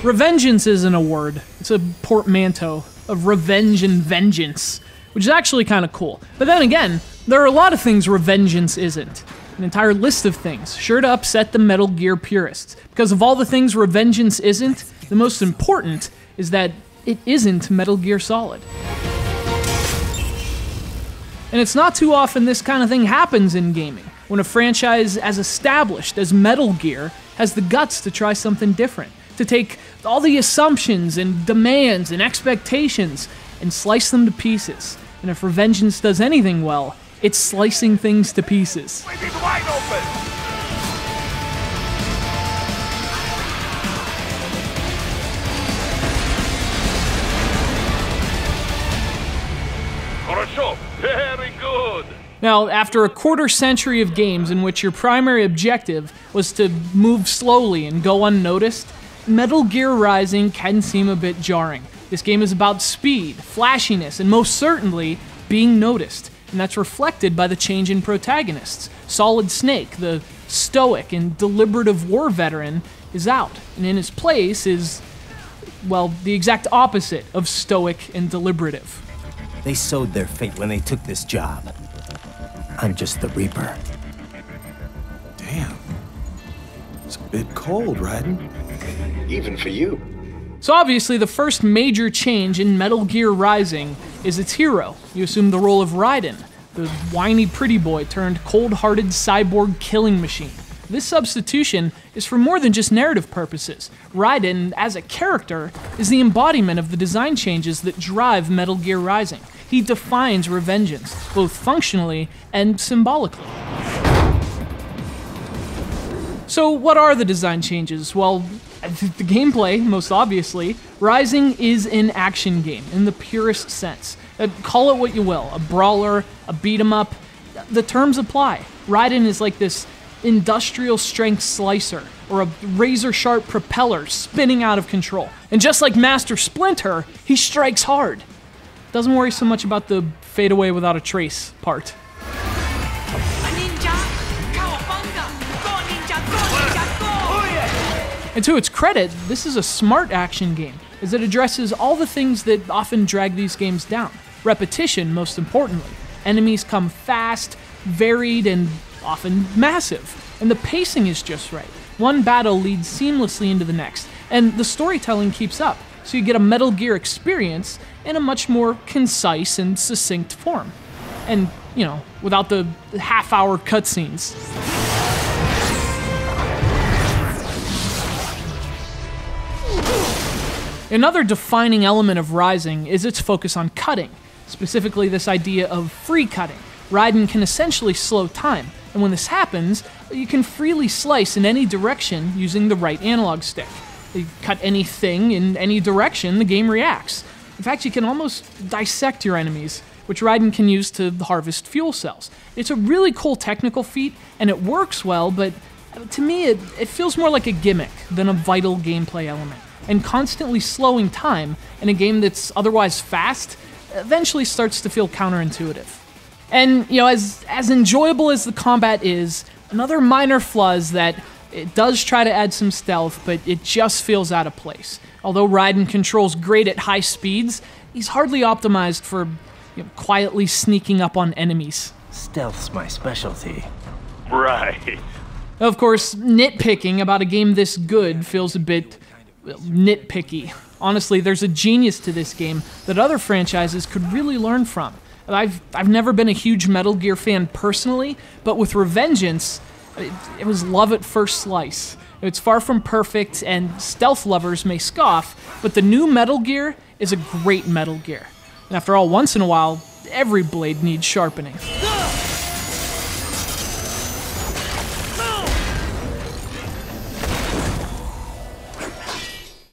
Revengeance isn't a word, it's a portmanteau of revenge and vengeance, which is actually kind of cool. But then again, there are a lot of things Revengeance isn't. An entire list of things, sure to upset the Metal Gear purists. Because of all the things Revengeance isn't, the most important is that it isn't Metal Gear Solid. And it's not too often this kind of thing happens in gaming, when a franchise as established as Metal Gear has the guts to try something different, to take all the assumptions and demands and expectations and slice them to pieces. And if Revengeance does anything well, it's slicing things to pieces. Wide open. Very good. Now, after a quarter-century of games in which your primary objective was to move slowly and go unnoticed, Metal Gear Rising can seem a bit jarring. This game is about speed, flashiness, and most certainly, being noticed. And that's reflected by the change in protagonists. Solid Snake, the stoic and deliberative war veteran, is out. And in his place is, well, the exact opposite of stoic and deliberative. They sowed their fate when they took this job. I'm just the Reaper. Damn. It's a bit cold, Raiden. Even for you. So obviously the first major change in Metal Gear Rising is its hero. You assume the role of Raiden, the whiny pretty boy turned cold-hearted cyborg killing machine. This substitution is for more than just narrative purposes. Raiden, as a character, is the embodiment of the design changes that drive Metal Gear Rising. He defines Revengeance, both functionally and symbolically. So what are the design changes? Well, the gameplay, most obviously. Rising is an action game, in the purest sense. Call it what you will, a brawler, a beat-em-up, the terms apply. Raiden is like this industrial strength slicer, or a razor-sharp propeller spinning out of control. And just like Master Splinter, he strikes hard. Doesn't worry so much about the fade away without a trace part. And to its credit, this is a smart action game, as it addresses all the things that often drag these games down. Repetition, most importantly. Enemies come fast, varied, and often massive. And the pacing is just right. One battle leads seamlessly into the next, and the storytelling keeps up, so you get a Metal Gear experience in a much more concise and succinct form. And, you know, without the half-hour cutscenes. Another defining element of Rising is its focus on cutting, specifically this idea of free cutting. Raiden can essentially slow time, and when this happens, you can freely slice in any direction using the right analog stick. You cut anything in any direction, the game reacts. In fact, you can almost dissect your enemies, which Raiden can use to harvest fuel cells. It's a really cool technical feat, and it works well, but to me, it feels more like a gimmick than a vital gameplay element. And constantly slowing time in a game that's otherwise fast eventually starts to feel counterintuitive. And, you know, as enjoyable as the combat is, another minor flaw is that it does try to add some stealth, but it just feels out of place. Although Raiden controls great at high speeds, he's hardly optimized for quietly sneaking up on enemies. Stealth's my specialty. Right. Of course, nitpicking about a game this good feels a bit nitpicky. Honestly, there's a genius to this game that other franchises could really learn from. I've never been a huge Metal Gear fan personally, but with Revengeance, it was love at first slice. It's far from perfect, and stealth lovers may scoff, but the new Metal Gear is a great Metal Gear. And after all, once in a while, every blade needs sharpening.